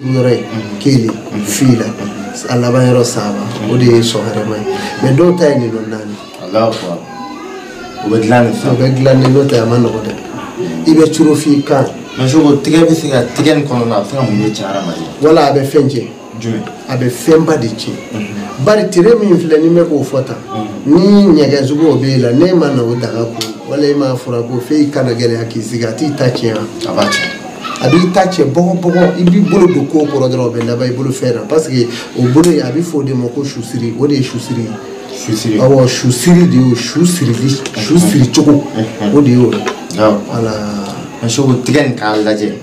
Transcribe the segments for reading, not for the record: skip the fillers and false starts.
Nore, Kili, Fila, Alabama Saba, Udi Soharama. Mais don't tell any none. Allah, with land, so Glan not a man over there. If a Churufi can. Monsieur will take everything at Tigan Colonel from which I am. Well, I be Fenji. I be Femba di Chi. But it remain Flanimeko Fota. Ni Nagazugo Bela, name man of Dagapu, Walema for a buffet can get a kizigati touching a abi touch a bogo, if you bullet the coke or other of a Bible fair, Pasque, or Bully, I before the Moko Shusiri, what is Shusiri? Our Shusiri, the Shusiri Choco, what do you? No, and so would again call Laje.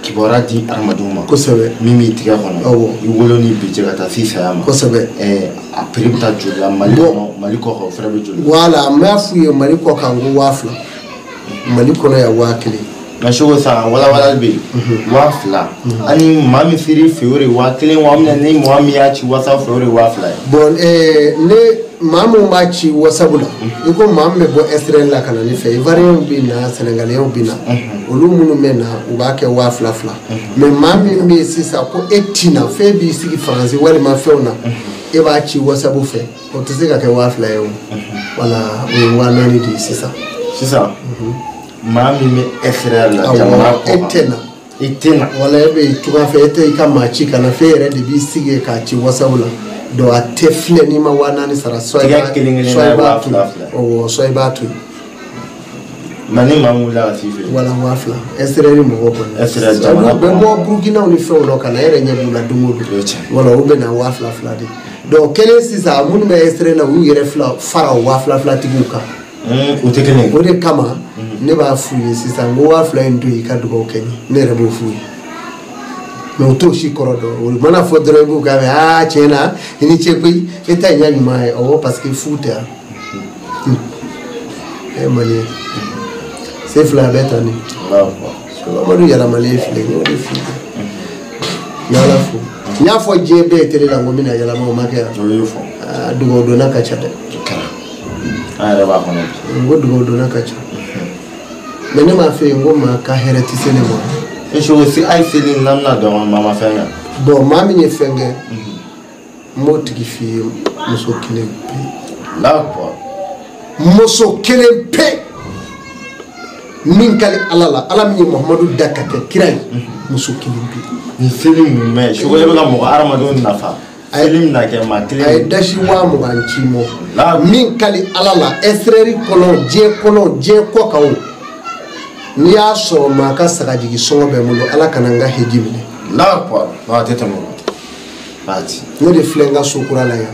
Kibora di Armaduma, Kosovo, Mimi Tigahono, oh, you will only be Jagata Sisam, Kosovo, a Peripta Julia, Maliko, Frebby. While I'm Mafu, Maliko can go waffle. Maliko, I wakili. Mashosa, what I will be waffler. And Mammy Firi Fury, waffling one name, Wamiachi was a Fury waffler. Bon, ne Mamu Machi was a bula. You go Mamma Bo Esther Lacanife, Varian Bina, Senegalian Bina, Ulumunu Mena, Ubake waffler. Me Mammy Misses a po 18 of Fabi Sigi Fancy, well, my fauna. Evachi was a buffet, or to say like a waffler. Wala, we want any sister. Sister. Mami me Estrella, Etena, whatever to have a kama chica na fair de bisige kachi wasaula. Do a tefle ni mawana ni sara soibatu. Mani mamula tife. Wala wafla. Estrella mo open. Estrella. Bembo Burkina ni fe uloka na ere nyebula dumudu. Wala ube na wafla fladi. Do kele sisa muni me Estrella uyere fla fara wafla flatibuka. Utekene. Ode kama. Never free, sister, go off flying to you can't go Kenny, never free. No Toshi corridor, mana for the book, Chena, in each way, a tiny my or Pascal footer. Emily, safe la better. So, Maria Malay feeling, Yalafu. Yafo JB tell a woman, I am Maga, do go do not catch it. I would go do not catch it. Many my feeling woman can heritage anymore. And she will see I feeling Namna down Mamma Fanga. But Mammy Finger, more to give you Musso killing pay. Love Musso killing pay. Minkali Alala, Alami Mohamadu Dakate, Kirai, Musso killing pay. You feeling me, she will have more Armadon Nafa. I feel like a Matri, I dash you one and Chimo. Minkali Alala, Esreri Colon, J. Coca. Nia so maka sakajigi so be mulo ala kananga hejimne la kwa ba tete mo bati no de flenga sukura la ya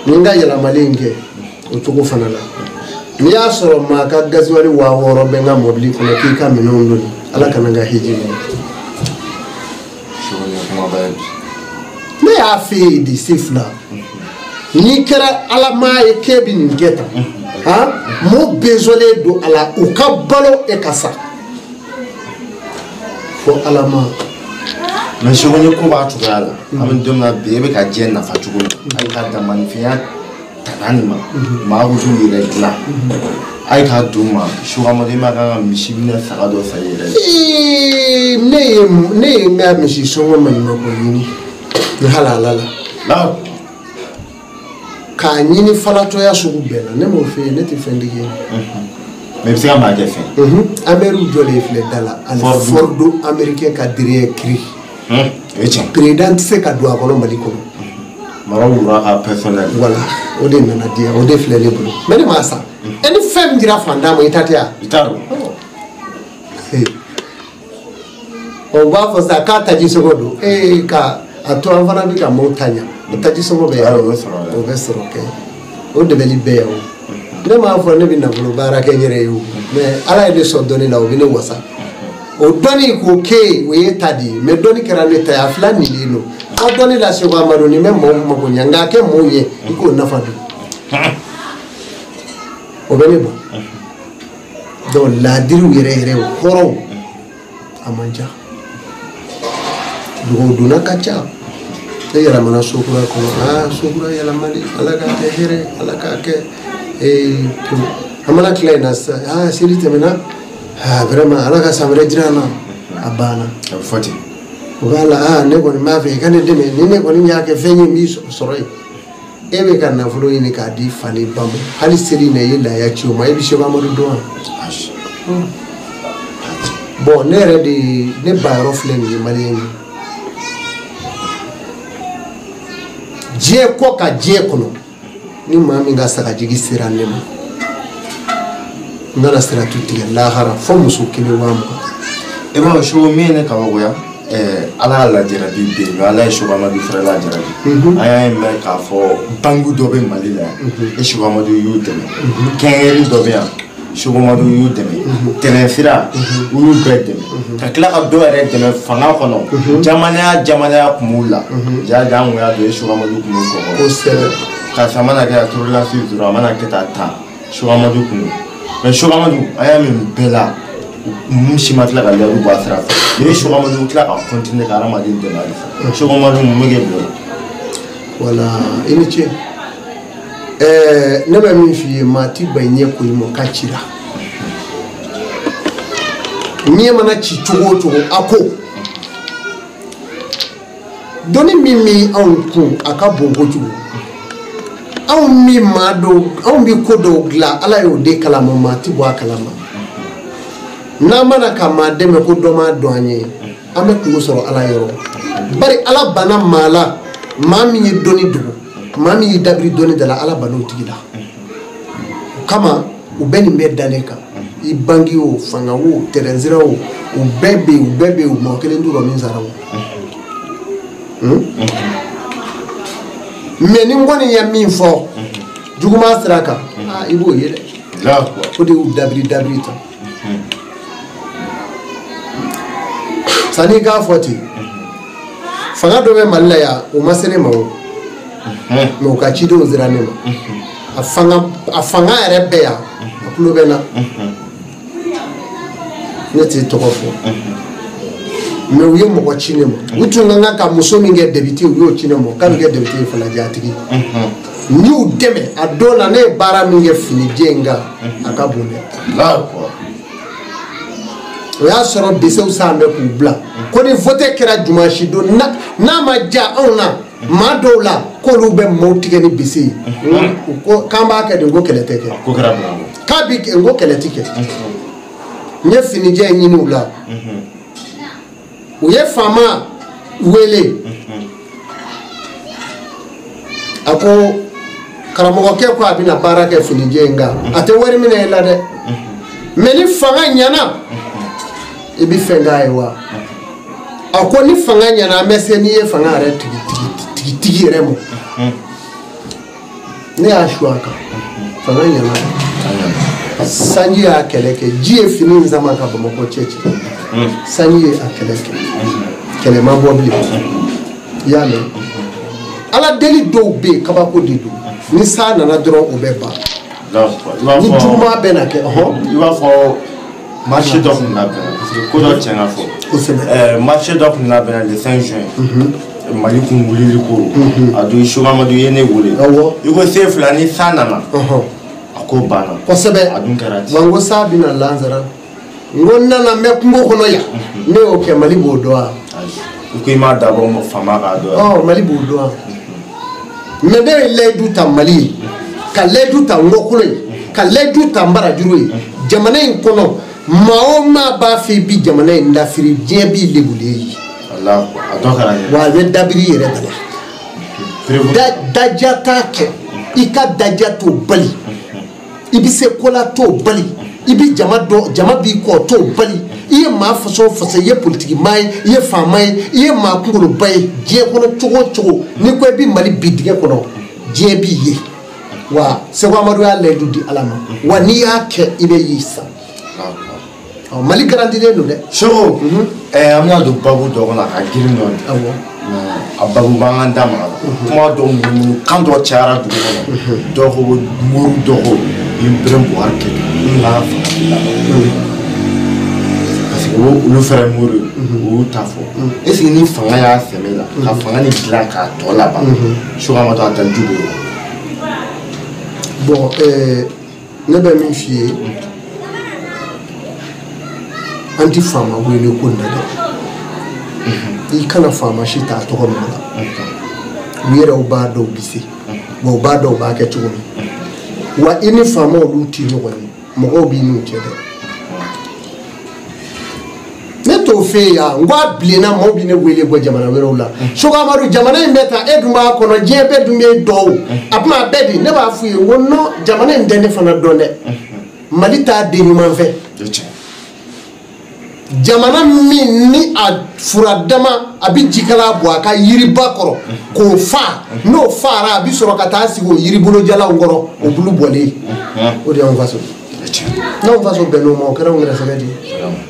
ninga yala malinge utuko fanala nia so maka gaziwali wa woro be nga mobli kuna kika minondo ala kananga hejimne shoni kuma ba me afi di sifla ni kera ala ma e kebi ni ngeta mo besoin do ala ukabalo e kasa fo alama mais je connais ko ba tukala am dum na be ka jenna fa tukul ay ka da manfiya tananima ma wuju ire la ay ka duma shugamo de ma ka mishibina sagado sayire ne me mishi so man ma ko yini ni halala la Kanyini falato ya sugubela ne mo fe ne ti fendigi même si ma ke fe ameru jole fle dala al fordo américain ka dire cri président se ka do akono maliko marawura a personnel voilà o de nana dia o de fle le bulu mais ma sa eni fem dira fanda mo itatia itaro o ba fo zakata jisogodo ka ato avana bi ka montagne tajisogo be ya o vesoro ke o de beli be o ne ma fo ne bi na bulu bara ke nyere yu mais ala ide so doni la o bi ne wasa o doni ko ke we tadi me doni kera ne ta afla ni lino o doni la se wa maroni me mo ko nyanga ke mo ye ko na fadu o be ne bo do la diru yere o koro amanja do do na kacha yala mana sokura ko sokura yala mali alaka te here alaka ke amana klena siri temena vraiment alaka samre jirana abana foti wala ne ko ma fe kan de ne ko ni ya ke fenyi mi soro e be kan na fulo ni ka di fani bam hali seri ne yela ya chioma e bi sheba mo do bon ne re de ne ba rofle ni mali je ko ka je kono ni mami nga saka jigi sirande ma ngana sira tutti la hara fo musu kile wamu e ma sho mene ka wagoya ala la jarabi be ala sho ba ma bi fra la jarabi aya me ka fo bangu do be mali la e sho ba ma do yu teme kengeri do be sho ba ma do yu teme tele fira ulu be teme ka kila ka do re teme fanga kono jamana kumula ja jangu ya do sho ba ma do kumu ko ka samana ga turla fi dura mana ke ta sho ba ma do kumu mais sho ba ma do aya me bela mushima tla ga le ba sra ni sho ba ma do tla ka continue ka rama din de na sho ba ma do mu ge blo wala ini ce ne ba min fi mati banye ko mo kachira ni mana ci chugo ako doni mimi anku akabongo chugo aw mi mado aw mi kodo gla ala yo de kala mo mati bo akala ma na mana kama deme ko do ma do anye ame ko soro ala yoro bari ala bana mala mami ni doni dugo mami ni dabri doni dala ala bano tigila kama ubeni medaleka i bangi o fanga o terenzira o bebe o mo kele nduro min zarawo meni ngoni ya min fo juguma straka ibo yele la ko de dabri ta sani ga foti fanga do be mallaya o masere mawo no ka ci do zirane ma afanga rebe ya akulo bena neti tokofo me uye mo ko chine mo utunga ngaka musomi nge debiti uyo chine mo kan nge debiti fala jatigi ni udeme adona ne bara minge fini jenga akabune la ko ya soro bise usambe ku bla ko ni voter kera jumashi do na ma ja ona ma dola ko lu be mo tigeni bise ko kamba ka de ngo keleteke ko kera bla kabi ngo keletike nye fini je nyini ula uye fama wele ako karamogo ke ko abina baraka fini je nga ate wari mina ila de meni fanga nyana ibi fenga ewa ako ni fanga nyana mese ni ye fanga re tigi remo ne ashwaka fanga nyana sanji ya keleke jie fini nzama ka Bamako cheche sanji ya keleke kele mabobli yale ala deli do be kabako didu ni sa na dron obeba ni tuma bena ke il va faut marché d'off na bena parce que ko do tena fo marché d'off na bena le 5 juin mali kunguli ko adu shoma madu yene wole yugo safe la ni sana na ko bana ko sebe adun karati wango sabina lanzara ngonna na mekumbo kono ya ne oke mali bodoa ko ima dabo mo fama ga do mali bodoa mebe ledu ta mali ka ledu ta ngokulo ka ledu ta mbara juru jamana in kono maoma ba fi bi jamana in da firi je bi lebule Allah adokara wa be dabiri yere dala dajata ke ika dajato bali ibi se kola to bali ibi jama bi ko to bali iye ma faso ye politique mai iye fa mai iye ma kungolo bay je kono chogo ni ko bi mali bidige kono je bi ye wa se wa madu ya ledu di alama wa ni ya ke ibe yisa mali garanti de no de so amna do babu do na ka girin non awo ababu banganda ma kuma do mu kan do chara do ko muru do ko imprem bo arke la parce que le frère muru ou tafo est ce ni fanga ya semela ka fanga ni plan ka to la ba so ma to atan jubo bon ne be min fie anti fama wele ko ndade I kana fama shi ta to hono wira o ba do bisi bo ba do ba ke tugo wa ini fama o luti no wani mo obi nu chede neto fe ya ngwa blina mo bi ne wele go jamana wero la soga maru jamana mbeta eduma kono jebe dume do apma bedi ne ba fu wonno jamana ndene fana donde malita de ni manfe jamana min ni a furadama abi jikala bo aka yiri bakoro ko fa no fara abi soro kata sigo yiri bolo jala ngoro o bulu bole o de on faso non faso beno mo kera ngira sagadi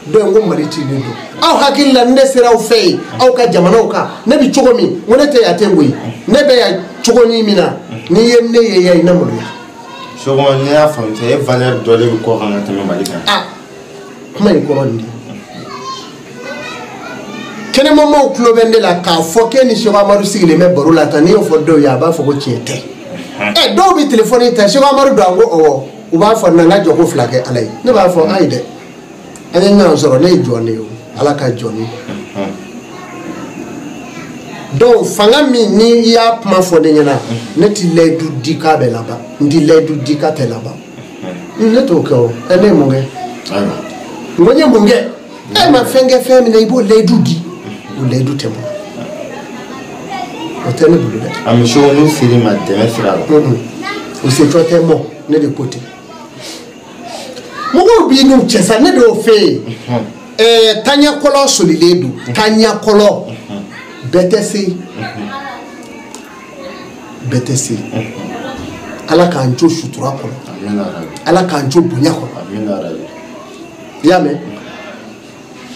do ngom maliti ni do aw hakilla ne siraw fey aw ka jamana o ka ne bi chogo mi wonete ya tengoy ne be ya chogo ni mina ni yenne ye ya ina mo ya chogo ne ya famte e valeur do le ko kan tame malika ah kuma ko rondi kene mama o klobende la ka foke ni Cheikh Amadou sigile me baro la tani o fodo ya ba foko tiete do bi telephone ta Cheikh Amadou do ngo o u ba fo na joko flake alay ne ba fo ayde anya nya zoro ne joni o ala ka joni do fanga mi ni ya pma fo de nyana ne ti le du dika be laba ndi le du dika te laba ne to ko ene monge ngonya monge e ma fenge femi ne ibo le du di ou les doutes moi. On t'aime beaucoup. Ami show nous série matin frère. Ou c'est toi tellement ne de côté. Mo bi nu chesa ne do fe. Tanya kolo soliledu, tanya kolo. BTC. BTC. Ala kan jo sutura kolo. Amina. Ala kan jo bunya kolo. Amina. Yame.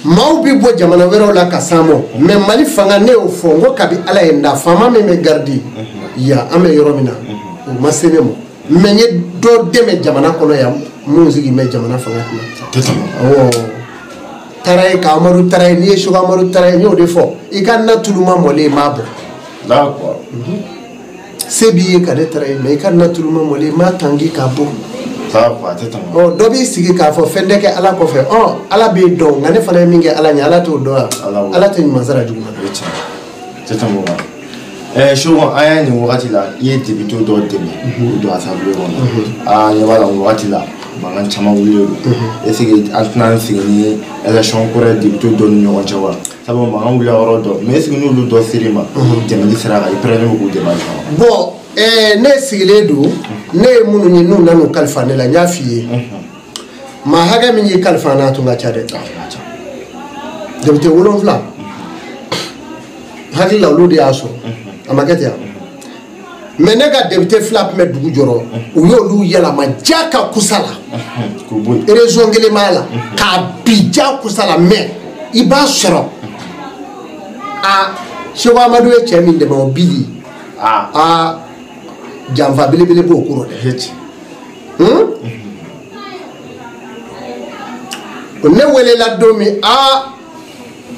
Maubi bo jamana wero la kasamo mais mali fanga ne o fongo kabi ala enda fama me gardi ya ame yoromina o masene mo menye do deme jamana kono ya musique me jamana fanga oh taray ka amaru taray ni shuga amaru taray ni o defo ikanna tuluma mole mabo d'accord sebi ka de taray me ikanna tuluma mole ma tangi ka bo oh dobi sigi ka fo fende ke ala ko fe oh ala be do ngane fana minge ala nya ala to do ala to mazara juma tetamo show aya ni wakati la ye debito do demi do asabwe wona ya wala wakati la bangan chama wulero esige altnan signi election kore debito do nyo chawa sabo bangan wula orodo mais sigi no lu do sirima demali sara ga iprene mo ko demali bon ne sigile do ne munu ni nu nanu kalfa ne la nyafiye ma haga min yi kalfa na tunga chade debite wolon fla hagi la lodi aso amagete ya menega debite flap me dugu joro u yo lu yela ma jaka kusala rezongele mala ka bija kusala me iba soro a Cheikh Amadou e chemi de mo bili jamfa bilibili bo kuro de heti ne wele la domi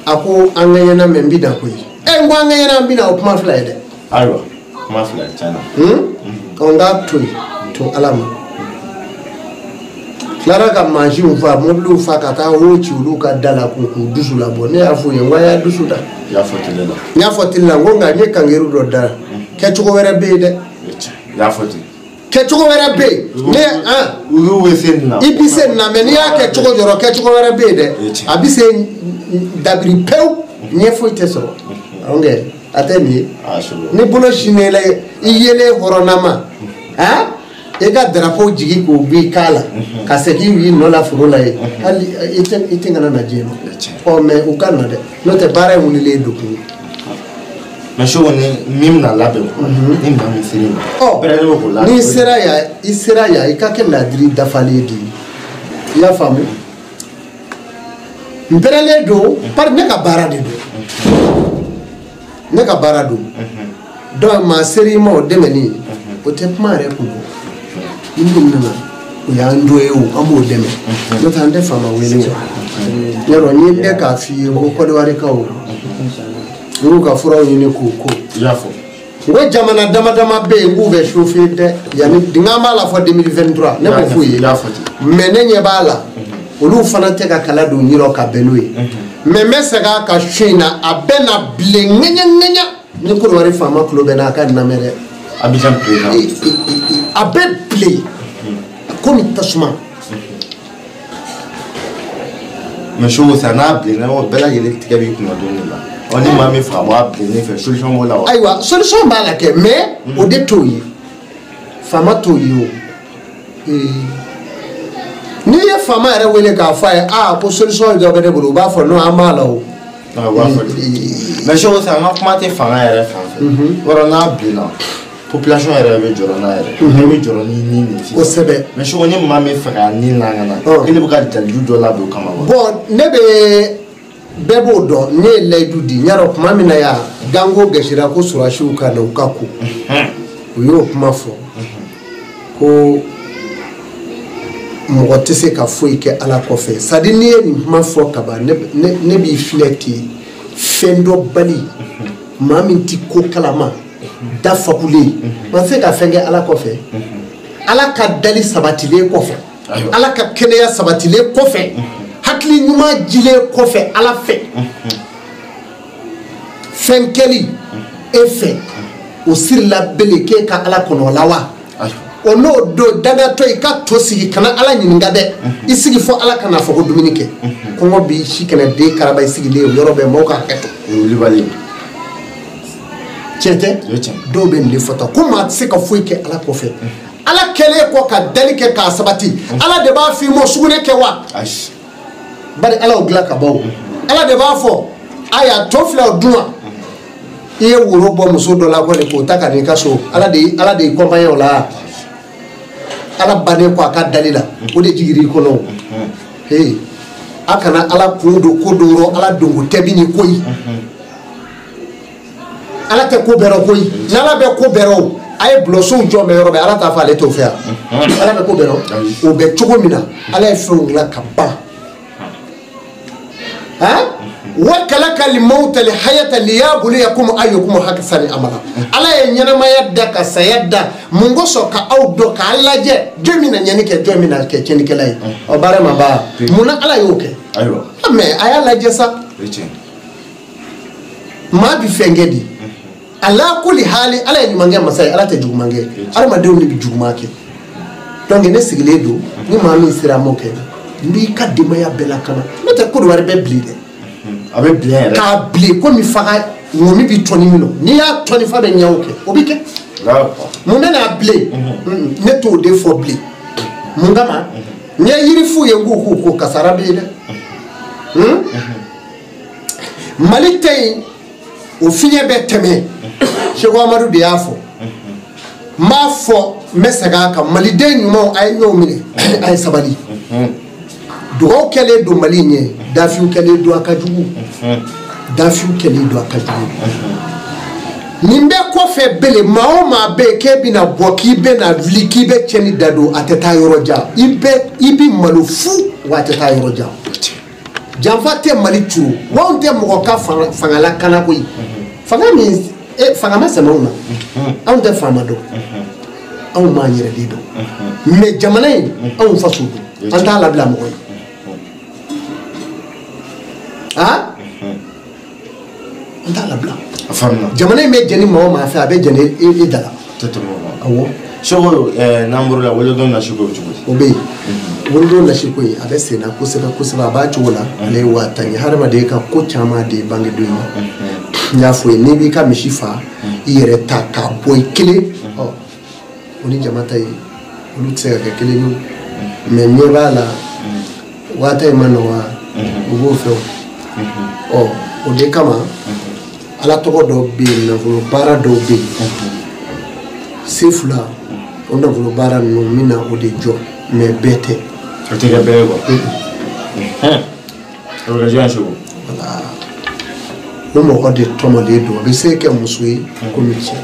ako angayena membida ko e ngwa angayena mbina o kuma fly de aywa kuma fly chana onga to alama clara ka manji ufa moblu fa kata wochi uluka dala ku dusu la bone afu ngwa ya dusu da ya fotilla ngonga nye kangeru do da ke chuko were be de ya foti ke chuko were be ne ulu wesenna ibisen na meni ya ke chuko joro ke chuko were be de abise dabri pew nye foite so onge atemi ni bulo shinele iyele horonama ega drapeau jigi ko bi kala ka seki wi no la furula e ali itingana na jeno o me ukana de no te bare wulile do ko mais show ni mimna labe ko ni mami sini ni sera ya ikake ladri dafale di ya famu mperele do par ne ka bara de do ne ka bara do do ma seri mo demeni o te mare ko indumna o ya ndoe o amo deme no tande fama wele yaro ni de ka fi ko ko de wari ka o ka fura ni ko yafo ngo jamana dama be ngu be chauffer de yani dingama la fois 2023 ne ko fuye yafo mene nye bala olu fana tɛ ka kala don yiro ka bɛn n'o ye mais n bɛ segin a kan su in na a bɛ na bilen ŋɛɲɛ ni Kodowari faama tulo bɛ n'a ka namɛ dɛ Abidjan président a bɛ bilen komi tasuma mais show ça n'a bilen na o bɛɛ lajɛlen tigɛ b'i kunna don de la on ni maa min faama a bilen fɛ solution b'o la wa ayiwa solution b'a la kɛ mais o de t'o ye faama t'o ye o n'i ye faama yɛrɛ wele k'a fɔ a ye ko solution dɔ bɛ ne bolo u b'a fɔ non an b'a la o mais show ça an ka kuma tɛ fanga yɛrɛ fan fɛ yɔrɔ n'a bilenna population yɛrɛ bɛ jɔrɔ n'a yɛrɛ ne bɛ jɔrɔ ni nin de kosɛbɛ mais show ni maa min fɛ ka nin langana e ne bɛ ka dalilu dɔ labɛn o kama wa bon ne bɛ bɛɛ b'o dɔn ne ye layidu di n y'a dɔn tuma min na yan gango gɛsira ko surasiw ka na u ka ko u y'o kuma fɔ ko mɔgɔ tɛ se ka foyi kɛ ala kɔfɛ c'est à dire n'i ye nin kuma fɔ ka ban ne b'i filɛ ten fɛn dɔ bali maa min ti ko kalama dafakulen man se ka fɛn kɛ ala kɔfɛ ala ka dali sabatilen kɔfɛ ala ka kɛnɛya sabatilen kɔfɛ hakili ɲuman jilen kɔfɛ ala fɛ fɛn kɛli e fɛ o sirila bele k'e ka ala kɔnɔ la wa o n'o don dangatɔ i ka to sigi kana ala ɲininka dɛ i sigi fɔ ala kana fɔ ko dumuni kɛ kɔngɔ bi si kɛnɛ den karaba i sigilen o yɔrɔ bɛ mɔgɔw ka hakɛ to tiɲɛ tɛ dɔw bɛ nin de fɔ tan ko maa tɛ se ka foyi kɛ ala kɔfɛ ala kɛlen kɔ ka dali kɛ k'a sabati ala de b'a f'i ma sugunɛ kɛ wa bari ala y'o dilan ka ban o ala de b'a fɔ aya tɔ filɛ o dun wa i ye woro bɔ muso dɔ la kɔni k'o ta ka n'i ka so ala de y'i kɔnpanye o la ala bannen kɔ a ka dali la o de jigir'i kɔnɔ o a kana ala kun don ko dɔ yɔrɔ ala donko tɛ bi ni koyi ala tɛ ko bɛrɛ koyi n'ala bɛ ko bɛrɛ o a ye bulɔsow jɔ mɛ yɔrɔ bɛ ala t'a fɔ ale t'o fɛ yan ala bɛ ko bɛrɛ o bɛ cogo min na ala ye fɛnw dilan ka ban وكلك الموت لحياة ليبلوكم أيكم أحسن عملا ala ye ɲɛnamaya da ka saya da mun ko sɔn ka aw dɔn k'a lajɛ jɔn min na ɲɛni kɛ jɔn min na kɛ tiɲɛnikɛla ye o baara ma ban mun na ala y'o kɛ mais a y'a lajɛ sa maa bi fɛn kɛ di ala kuli hali ala ye ɲuman kɛ masa ye ala tɛ juguman kɛ adamadenw de bɛ juguman kɛ donc ne sigilen don ni maa min sera m'o kɛ n b'i ka denbaya bɛɛ lakana n'o tɛ Kodowari bɛ bilen dɛ a bɛ bilen yɛrɛ k'a bilen komi faga ŋɔmi bi tɔni min na n'i y'a tɔni fa bɛ ɲɛ o kɛ o bɛ kɛ mun bɛ n'a bilen ne t'o de fɔ bilen mun kama n ye yiri f'u ye n k'u ko kasara bɛ yen dɛ Mali tɛ yen o fiɲɛ bɛ tɛmɛ Seku Amadu de y'a fɔ n b'a fɔ n bɛ segin a kan maliden ɲumanw a ye ɲɔgɔn minɛ a ye sabali dugawu kɛlen don Mali ɲɛ dafiw kɛlen don a ka jugu dafiw kɛlen don a ka jugu nin bɛɛ kɔfɛ bele maa o maa bɛ yen k'e bɛna bɔ k'i bɛna wuli k'i bɛ tiɲɛni da don a tɛ taa yɔrɔ jan i bɛ malo fu wa a tɛ taa yɔrɔ jan janfa tɛ Mali curo wa anw tɛ mɔgɔ ka fanga lakana koyi fanga min fanga ma sɛmɛ anw na anw tɛ faama dɔn anw m'an yɛrɛ de dɔn mais jamana in anw faso don an t'a labila mɔgɔ ye an t'a labila jamana in bɛ jɛni maa o maa fɛ a bɛ jɛni e da la awɔ Seku n'an bɔra la wolodon nasiko bɛ cogo di o bɛ yen wolodon nasiko in a bɛ sen na kosɛbɛ kosɛbɛ a b'a cogo la ale ye waa tan ye hadamaden ka ko caman de bangedenw ma n y'a fɔ ye n'i b'i ka misi faa i yɛrɛ ta k'a bɔ i kelen o ni jama ta ye olu tɛ se ka kɛ kelen ye mais ɲɛ b'a la waa ta in ma nɔgɔ u b'o fɛ o o de kama ala tɔgɔ dɔw bɛ yen nafolo baara dɔw bɛ yen se fila o nafolo baara ninnu n bɛna o de jɔ mais bɛɛ tɛ o tɛ kɛ bɛɛ ye quoi o bɛ kɛ jɔn ye Seku o mɔgɔ de tɔmɔlen don a bɛ se kɛ muso ye komi cɛ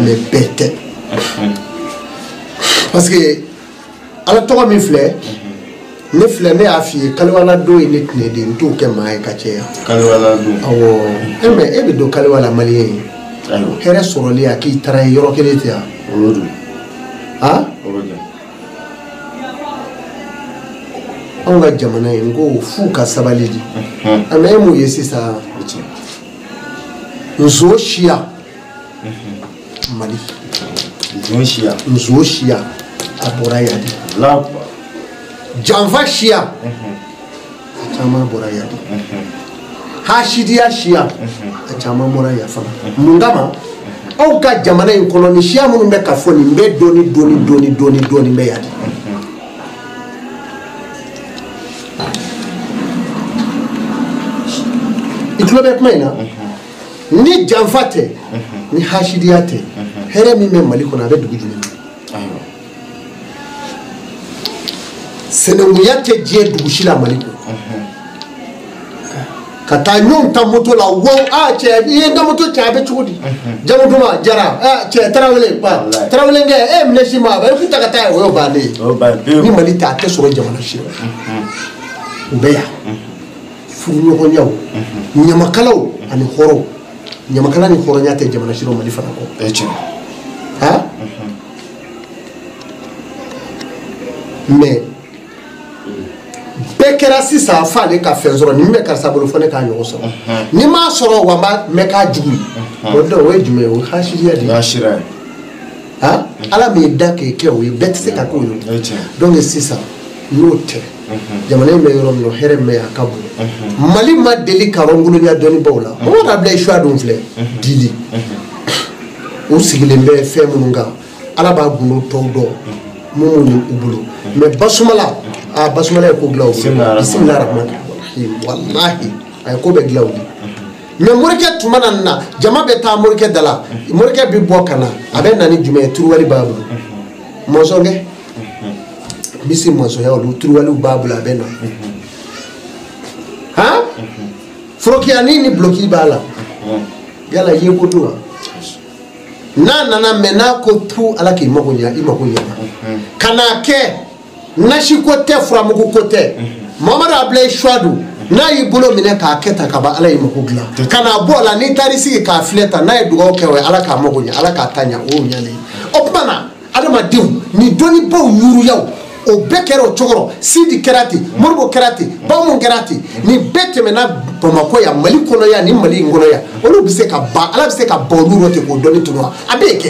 mais bɛɛ tɛ parce que ala tɔgɔ min filɛ ne filɛ ne y'a f'i ye kaliwala don ye ne tile de n t'o kɛ maa ye ka caya kaliwala don awɔ mais e bɛ don kaliwala maliyɛn ye hɛrɛ sɔrɔli a k'i taara ye yɔrɔ kelen tɛ yan o y'o don o bɛ kɛ an ka jamana in ko fu ka sabali di a mɛ e mun ye sisan nso siya Mali nso siya a bɔra yan de janfa siya a caman bɔra yan de hasidiya siya a caman bɔra yan fana mun kama aw ka jamana in kɔnɔ ni siya minnu bɛ ka fɔ nin bɛ dɔɔni bɛ yan de i tulo bɛ kuma in na ni janfa tɛ ni hasidiya tɛ hɛrɛ min bɛ Mali kɔnɔ a bɛ dugu jumɛn sinankunya tɛ diɲɛ dugu si la Mali kɔnɔ ka taa ɲɔgɔn ta moto la wow cɛ i ye n ka moto cɛ a bɛ cogo di jamu duma jara cɛ Tarawele Tarawele kɛ minɛ si ma a bɛ ta ka taa o y'o bannen ni Mali tɛ a tɛ sɔrɔ jamana si la u bɛ yan furuɲɔgɔnyaw ɲamakalaw ani hɔrɔnw ɲamakala ni hɔrɔnya tɛ jamana si la Mali fana kɔ mais bɛɛ kɛra sisan f'ale ka fɛn sɔrɔ ni min bɛ karisa bolo fɔ ne k'a ɲɔgɔn sɔrɔ ni m'a sɔrɔ wa n bɛ k'a jugu o ye jumɛn ye o ye hasidiya de ye Ala m'e da k'e kɛ o ye bɛɛ tɛ se ka k'o ye donc sisan n'o tɛ jamana in bɛ yɔrɔ min na hɛrɛ min bɛ yan a ka bon Mali ma deli ka rɔngolonya dɔnnibaw la Mamadu Abdulaye Suwadu filɛ Dili o sigilen bɛ fɛn minnu kan Ala b'a gundo tɔw dɔn mun ni u bolo mais Basumala Basumala ye ko dilan o bolo bisimilahi rahmani rahim wallahi a ye ko bɛɛ dilan o de mais morikɛ tuma na jama bɛ taa morikɛ da la morikɛ bɛ bɔ ka na a bɛ na ni jumɛn ye turuwali b'a bolo mɔnsɔnkɛ bisi mɔnsɔnya olu turuwaliw b'a bolo a bɛ na forokiyani ni bloki b'a la yala i ye ko don wa n'a nana mɛ n'a ko tu Ala k'i mago ɲa i mago ɲa ka n'a kɛ nasi ko tɛ furamugu ko tɛ Mamadu Abdulaye Suwadu n'a y'i bolo minɛ k'a kɛ tan ka ban Ala y'i mago dilan ka n'a bɔ o la n'i taar'i sigi k'a filɛ tan n'a ye dugawu kɛ o ye Ala k'a mago ɲa Ala k'a ta ɲa o y'o ɲalen o tuma na adamadenw ni dɔnnibaw yuuruyaw o bɛɛ kɛra o cogo Sidi kɛra ten Moribo kɛra ten Bahumu kɛra ten ni bɛɛ tɛmɛna Bamakɔ yan Mali kɔnɔ yan ni Mali in kɔnɔ yan olu bɛ se ka ban Ala bɛ se ka ban olu rɔ ten k'o dɔnni tunu wa a b'e kɛ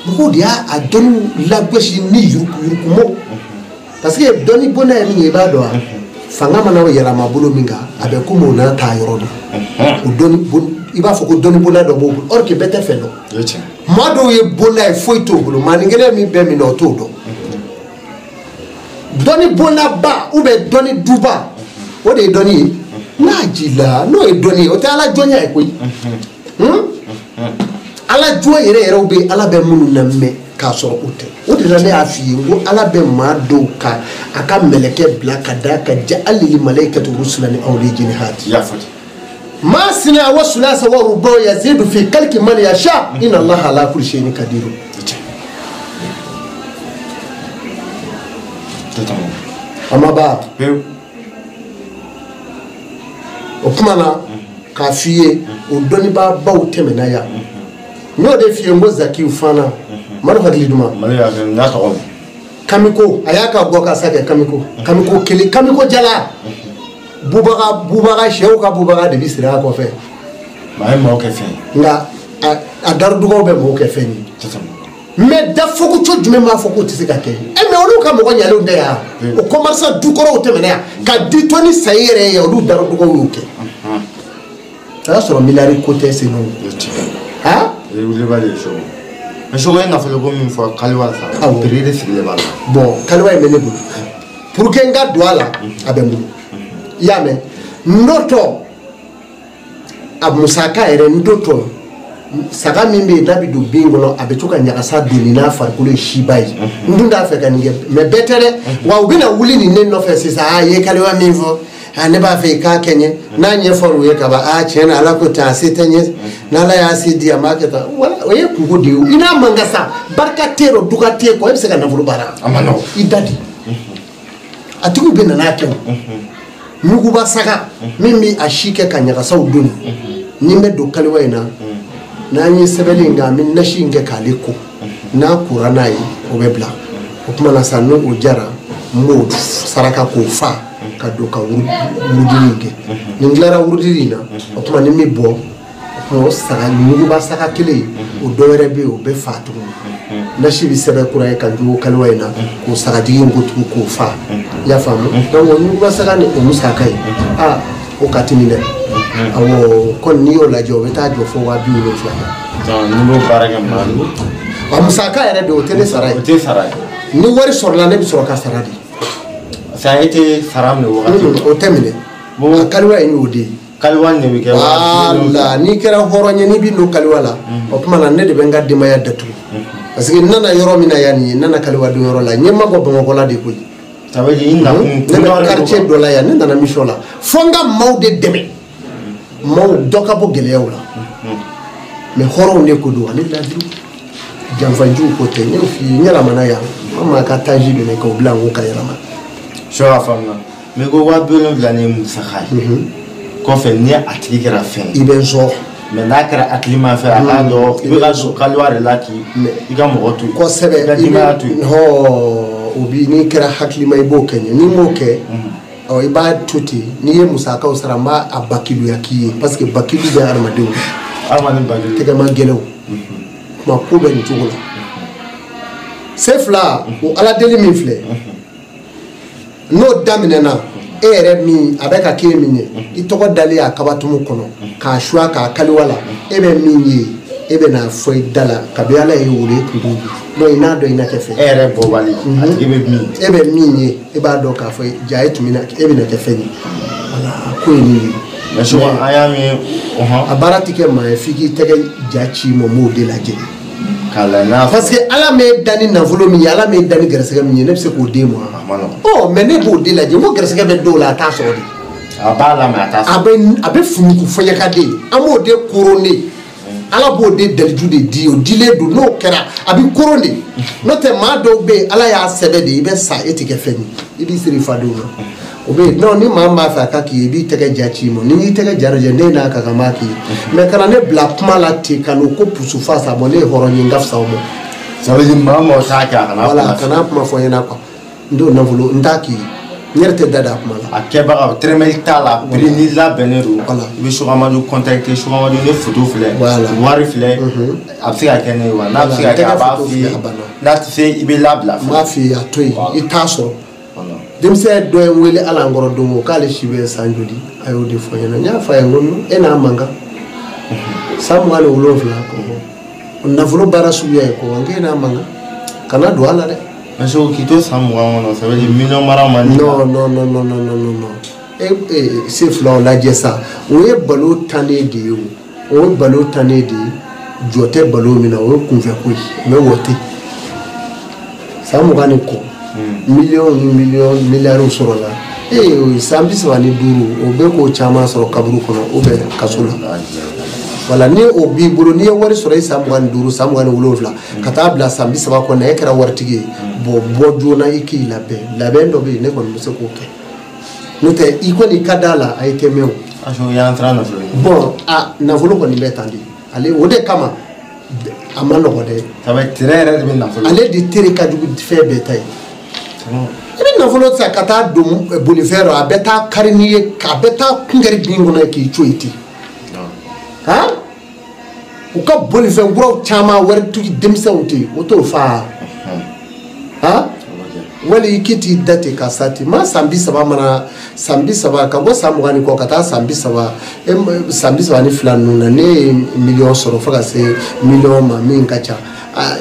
mɔgɔw de y'a dɔnni lagosi ni yurukumɔ parce que dɔnni bɔnna ye min ye i b'a dɔn wa fanga mana yɛlɛma bolo min kan a bɛ komi o n'a taa yɔrɔ de o dɔnni i b'a fɔ ko dɔnni bɔnna dɔ b'o bolo or que bɛɛ tɛ fɛn dɔn maa dɔw ye bɔnna ye foyi t'o bolo maaninkɛnɛ min bɛɛ minɛ o t'o dɔn dɔnni bɔnnaba ou bien dɔnni duba o de ye dɔnni ye n'a jila n'o ye dɔnni ye o tɛ Ala jɔnya ye koyi Ala jɔ yɛrɛ bɛ Ala bɛ minnu na mɛn k'a sɔrɔ o tɛ o de la ne y'a f'i ye n ko Ala bɛ maa dɔw ka a ka mɛlɛkɛ bila ka da ka ja'alil malaikatu rusulan awli jinihati ma sina wa sulasa wa ruba yazidu fi khalqi man yasha inna Allaha ala kulli shay'in qadir ama ba o kuma na k'a f'i ye o dɔnnibaa baw tɛmɛna yan n y'o de f'i ye n ko Zakiyu fana Madu hakili duman Kamiko a y'a ka bɔ ka sa kɛ Kamiko kelen Kamiko jala bubaga sɛw ka bubaga de bɛ siri a kɔfɛ nka a darudugaw bɛ mɔgɔw kɛ fɛn ye mais dafogo co jumɛn b'a fɔ k'o tɛ se ka kɛ mais olu ka mɔgɔ ɲalenw tɛ yan o commerçant dukɔrɔw tɛmɛna yan ka di to ni sayi yɛrɛ ye olu darudugaw y'o kɛ a y'a sɔrɔ miliyari ko tɛ sen Sogo ye nafolo ko min fɔ Kaliwa sa prix de sigilen b'a la bon Kaliwa in bɛ ne bolo pour que n ka don a la a bɛ n bolo i y'a mɛn n'o tɔ a musaka yɛrɛ n t'o tɔ saga min bɛ yen n'a bɛ don bin kɔnɔ a bɛ to ka ɲagasa doni n'a farikolo ye siba ye n dun t'a fɛ ka nin kɛ mais bɛɛ tɛ dɛ wa u bɛna wuli nin ne nɔfɛ sisan a ye Kaliwa min fɔ ne b'a fɛ i k'a kɛ n ye n'a ɲɛfɔra u ye ka ban tiɲɛ na Ala ko ten a se tɛ n ye n'Ala y'a se di a m'a kɛ tan o ye kungo de ye i n'a man kan sa barika tɛ yen nɔ duga tɛ yen kɔ e bɛ se ka nafolo baara i da di a tigiw bɛ na n'a kɛ o ɲuguba saga min bɛ a si kɛ ka ɲagasaw doni ni n bɛ don Kaliwa in na n'an ye sɛbɛnni in kɛ an bɛ nasi in kɛ k'ale ko n'a kora n'a ye o bɛ bila o tuma na sa n'o jara mo saraka ko fa ka do ka wurudini ke ni nglara wurudini na o tuma ni mi bo o saga ni ba saga kele o do were be o be fatu na shi bi sebe kura ka do kalwaina ko saga digi ngotu ko fa ya famu donc ni ba saga ni o musaka yi o katini de awo kon ni o la jo be ta jo fo wa bi o fla ni mo baraga malu a musaka yɛrɛ de o tɛ ne sara ye. O tɛ sara ye. Ni wari sɔrɔla ne bɛ sɔrɔ ka sara de. Ça a été sara minɛ wagati. O tɛ minɛ. A kaliwa ye y'o de ye. Kaliwa de bɛ kɛ. Wala n'i kɛra hɔrɔn ye n'i bɛ don kaliwa la o tuma na ne de bɛ n ka denbaya datugu parce que n nana yɔrɔ min na yan nin ye n nana kaliwa don yɔrɔ la n ɲɛ ma bɔ Bamakɔ la de koyi. Ça veut dire i nakun. Ne bɛ quartier dɔ la yan ne nana mission la fo n ka maaw de dɛmɛ maaw dɔ ka bɔ gɛlɛyaw la mais hɔrɔnw de ko don ani ladiri. Janfanju ko tɛ n fi ɲɛlamana yan an ma ka taji dɔ ne k'o bila n ko ka yɛlɛma. Sɔ a faamuya mais ko 70,000 ni musaka ye. Kɔfɛ ni a tigi kɛra fɛn ye. I bɛ n sɔn. Mais n'a kɛra hakilima fɛ a k'a dɔn i bɛ ka don kaliwa de la k'i i ka mɔgɔ to yen. Kosɛbɛ i ka denbaya to yen. O bi n'i kɛra hakilima i b'o kɛ ɲɛ n'i m'o kɛ i b'a to ten n'i ye musakaw sara n b'a bakiluya k'i ye parce que bakilu bɛ adamadenw na. Adamaden bakilu. Tɛgɛma gɛlɛnw. Ma ko bɛ nin cogo la se fila o ala deli min filɛ n'o daminɛna e yɛrɛ min a bɛ ka k'e min ye i tɔgɔ dalen a kabatumu kɔnɔ k'a suwa k'a kaliwa la e bɛ min ye e bɛ n'a fɔ i da la kabi ala ye wolo e kun donc i n'a dɔn i na kɛ fɛn e yɛrɛ bɔbali a tigi bɛ min e bɛ min ye e b'a dɔn k'a fɔ ja e tun bɛ e bɛ na kɛ fɛn ye voilà ko ye nin ye. Mais souvent an y'a min a baara ti kɛ maa ye f'i k'i tɛgɛ ja ci ma m'o de lajɛ. Parce que ala m'e da ni nafolo min ye ala m'e da ni gɛrɛsɛgɛ min ye ne bɛ se k'o d'e ma. Mais ne b'o de lajɛ n ko gɛrɛsɛgɛ bɛ dɔw la a t'a sɔrɔ de. A b'a la mais a t'a sɔrɔ. A bɛ funuku fɔɲɛkaden an b'o de koron de ala b'o de daliju de di o dilen don n'o kɛra a bɛ koron de n'o tɛ maa dɔw bɛ yen ala y'a sɛbɛn de i bɛ sa e tɛ kɛ fɛn ye i b'i siri fadenw na. O bɛ non ni maa b'a fɛ a ka k'i ye i b'i tɛgɛ ja ci ma ni y'i tɛgɛ ja lajɛ ne n'a ka kan b'a k'i ye mais kana ne bila kuma la ten ka n'o ko pusufa sa bon ne ye hɔrɔn ye n ka fisa o ma. Ça veut dire maa mɔgɔ t'a kɛ a kana kuma. Voilà kana kuma fɔ n ɲɛna quoi n t'o nafolo n t'a k'i ye n yɛrɛ tɛ da a kuma la. A kɛbaga tɛrɛmɛli t'a la prix ni labɛnnen don i bɛ Sogamadu contacter Sogamadu ne photo filɛ wari filɛ a bɛ se ka kɛ ne ye wa n'a bɛ se ka kɛ a b'a f'i ye n'a tɛ se i bɛ labila. n b'a f'i ye a to yen i t'a sɔrɔ. Denmisɛn dɔ ye n wele ala an kɔrɔ don o k'ale si bɛ san joli a y'o de fɔ n ɲɛna n y'a fɔ a ye n ko e n'a man kan san 27 ko nafolo baara suguya ye ko n k'e n'a man kan kana don a la dɛ. Parce que k'i to san 20 kɔnɔ ça veut dire million mara man di. non se filaw lajɛ sa o ye balo tannen de ye o ye balo tannen de ye jɔ tɛ balo min na o ye kunfɛ ko ye mais o tɛ san 20 ni kɔ. Miliyɔn sɔrɔ la san 35 o bɛ k'o caman sɔrɔ kaburu kɔnɔ o bɛ kaso la voilà ni o b'i bolo n'i ye wari sɔrɔ i san 25 san 27 ka taa bila san 30 kɔnɔ e kɛra waritigi ye bɔ joona i k'i labɛn dɔ bɛ yen ne kɔni bɛ se k'o kɛ n'o tɛ i kɔni ka d'a la a ye tɛ mɛn o bon a nafolo kɔni bɛ tan de ale o de kama a ma nɔgɔ dɛ ale de tere ka jugu fɛn bɛɛ ta ye. I bɛ nafolo sa ka taa don bolifɛn rɔ a bɛ taa kari n'i ye a bɛ taa kunkɛri bin kɔnɔ k'i co ye ten u ka bolifɛn kuraw caman waritigi denmisɛnw ten o t'o fa wali i k'i t'i da ten ka sa ten ma san 30 mana san 30 ka bɔ san 20 kɔ ka taa san 30 san 32 ninnu na ne ye miliyɔn sɔrɔ fo ka se miliyɔn ma min ka ca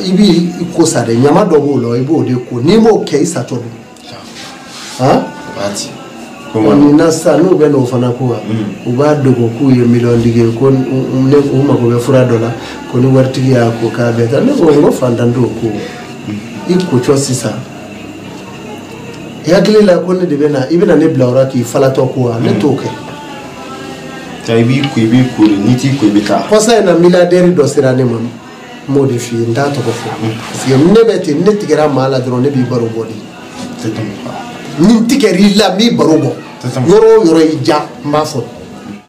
i b'i ko sa dɛ ɲama dɔ b'o la i b'o de ko n'i m'o kɛ i satɔ don ni na sa n'u bɛ n'o fana ko wa u b'a dogo k'u ye miliyɔntigi ye ko u mago bɛ fura dɔ la ko ni waritigi y'a ko k'a bɛɛ ta ne ko n ko fantan t'o ko i ko cɔ sisan i hakili la ko ne de bɛ na i bɛna ne bila o la k'i falatɔ ko wa ne t'o kɛ. I b'i ko de n'i t'i ko i bɛ taa. kɔsa in na miliyardɛri dɔ sera ne ma. M'o de f'i ye n t'a tɔgɔ fɔ parce que ne bɛ ten ne tigɛra maa la dɔrɔn ne b'i baro bɔ de ni n tigɛr'i la n b'i baro bɔ yɔrɔ o yɔrɔ y'i diya n b'a fɔ.